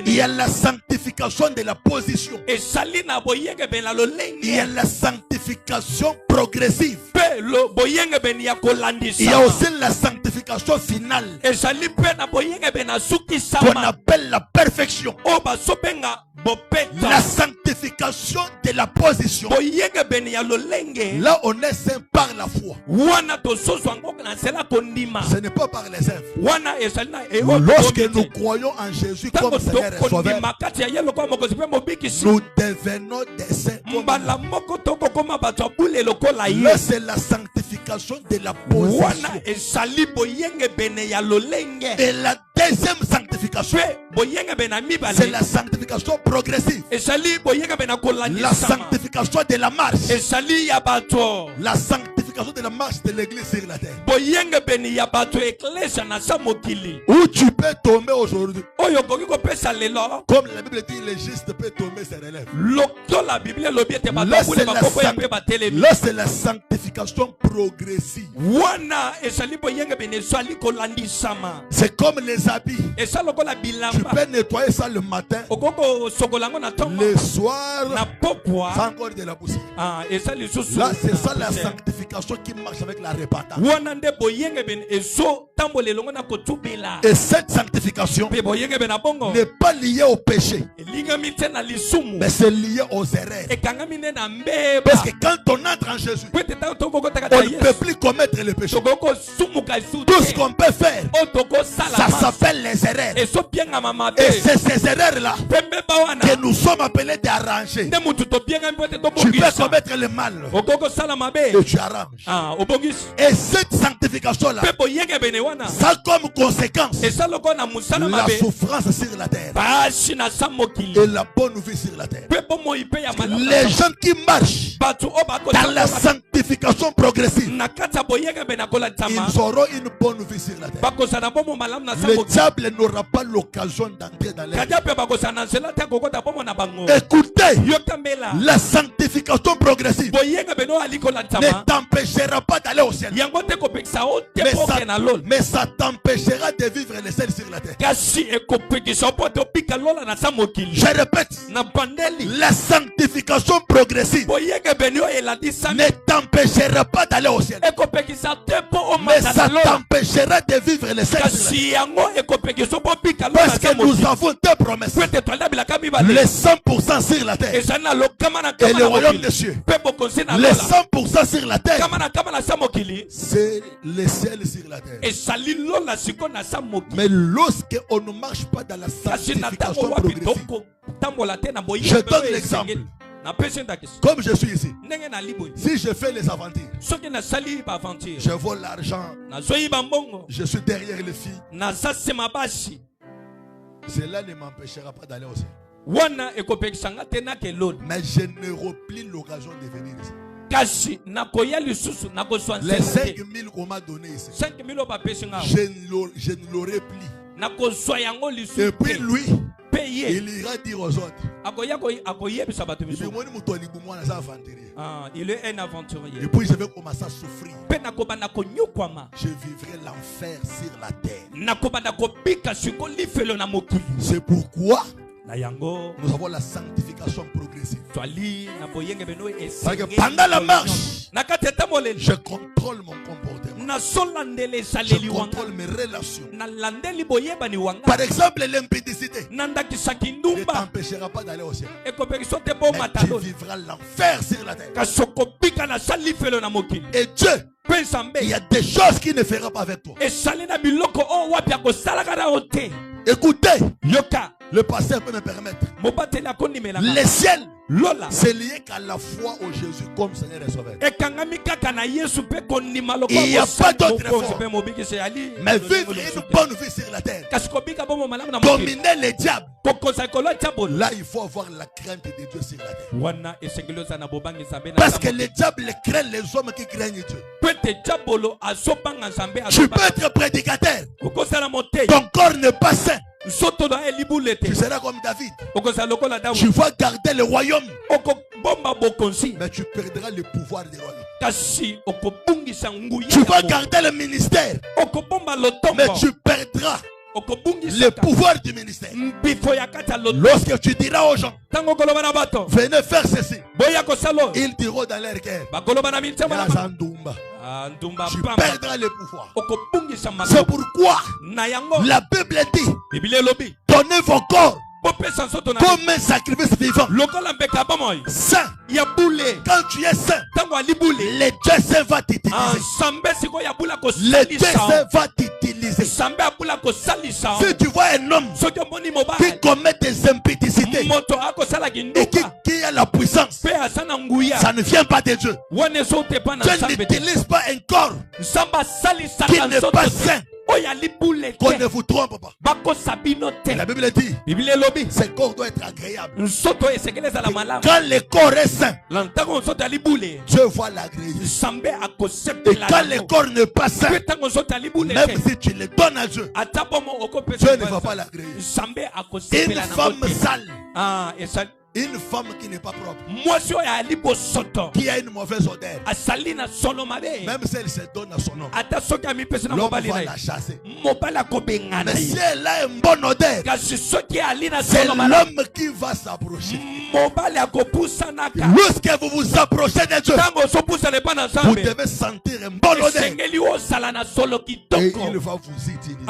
Il y a la sanctification de la position. Il Il y a la sanctification progressive. Il y a aussi la sanctification finale qu'on appelle la perfection. La sanctification de la position. Là, on est saint par la foi. Ce n'est pas par les œuvres. Lorsque nous croyons en Jésus comme Seigneur et Sauveur, nous devenons des saints. Là, c'est la sanctification de la position. Et la deuxième sanctification, c'est la sanctification progressive. La sanctification de la marche. La sanctification de la marche de l'église sur la terre. Où tu peux tomber aujourd'hui. Comme la Bible dit, les justes peuvent tomber sur les lèvres. Là, c'est la sanctification progressive. C'est comme les habits. Tu peux nettoyer ça le matin. Le soir, c'est encore de la poussière. Là, c'est ça la sanctification qui marche avec la repentance. Et cette sanctification n'est pas liée au péché, mais c'est lié aux erreurs. Parce que quand on entre en Jésus, on ne peut plus commettre le péché. Tout ce qu'on peut faire, ça s'appelle les erreurs. Et c'est ces erreurs-là que nous sommes appelés d'arranger. Tu peux commettre le mal et tu arranges. Et cette sanctification-là, ça a comme conséquence la souffrance sur la terre et la bonne vie sur la terre. Les gens qui marchent dans la sanctification progressive, ils auront une bonne vie sur la terre. Le diable n'aura pas l'occasion d'entrer dans les vies. Écoutez, la sanctification progressive ne t'empêchera pas d'aller au ciel, mais ça t'empêchera de vivre le ciel sur la terre. Je répète, la sanctification progressive ne t'empêchera pas d'aller au ciel, mais ça t'empêchera de vivre le ciel sur la terre. Parce que nous avons deux promesses: le 100% sur la terre et le royaume des cieux. Le 100% sur la terre, c'est le ciel sur la terre. Mais lorsque on ne marche pas dans la sanctification progressive, je donne l'exemple. Comme je suis ici, si je fais les aventures, je vole l'argent, je suis derrière les filles, cela ne m'empêchera pas d'aller au ciel. Mais je ne replie l'occasion de venir ici. Les 5 000 qu'on m'a donné ici, je ne l'aurai plus. Et puis lui, il ira dire aux autres, il est un aventurier. Et puis je vais commencer à souffrir. Je vivrai l'enfer sur la terre. C'est pourquoi nous avons la sanctification progressive. Parce que pendant la marche, je contrôle mon comportement, je contrôle mes relations. Par exemple, l'impudicité ne t'empêchera pas d'aller au ciel, mais tu vivras l'enfer sur la terre. Et Dieu, il y a des choses qu'il ne fera pas avec toi. Écoutez, le pasteur peut me permettre. Le ciel, c'est lié qu'à la foi au Jésus comme Seigneur et Sauveur. Il n'y a pas d'autre foi. Mais vivre une bonne vie sur la terre, dominer les diables, là il faut avoir la crainte de Dieu sur la terre. Parce que les diables craignent les hommes qui craignent Dieu. Tu peux être prédicateur, ton corps n'est pas sain, tu seras comme David. Tu vas garder le royaume, mais tu perdras le pouvoir du royaume. Tu vas garder le ministère, mais tu perdras le pouvoir du ministère. Lorsque tu diras aux gens, venez faire ceci, ils diront dans leur cœur, tu perdras le pouvoir. C'est pourquoi la Bible dit, donnez vos corps comme un sacrifice vivant, saint. Quand tu es saint, le Dieu saint va t'utiliser. Le Dieu saint va t'utiliser. Si tu vois un homme qui commet des impudicités et qui a la puissance, ça ne vient pas de Dieu. Dieu n'utilise pas un corps qui n'est pas saint. Qu'on ne vous trompe pas. La Bible dit, ce corps doit être agréable. Quand le corps est saint, Dieu va l'agréer. Et quand le corps n'est pas saint, même si tu le donnes à Dieu, Dieu ne va pas l'agréer. Une femme sale, une femme qui n'est pas propre, qui a une mauvaise odeur, même si elle se donne à son homme, l'homme va la chasser. Mais si elle a une bonne odeur, c'est l'homme qui va s'approcher. Lorsque vous vous approchez de Dieu, vous devez sentir une bonne odeur et il va vous utiliser.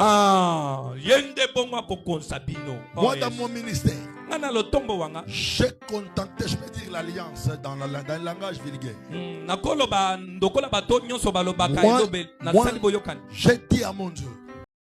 Moi, dans mon ministère, j'ai contenté, je peux dire l'alliance dans le langage vulgaire. Moi, j'ai dit à mon Dieu,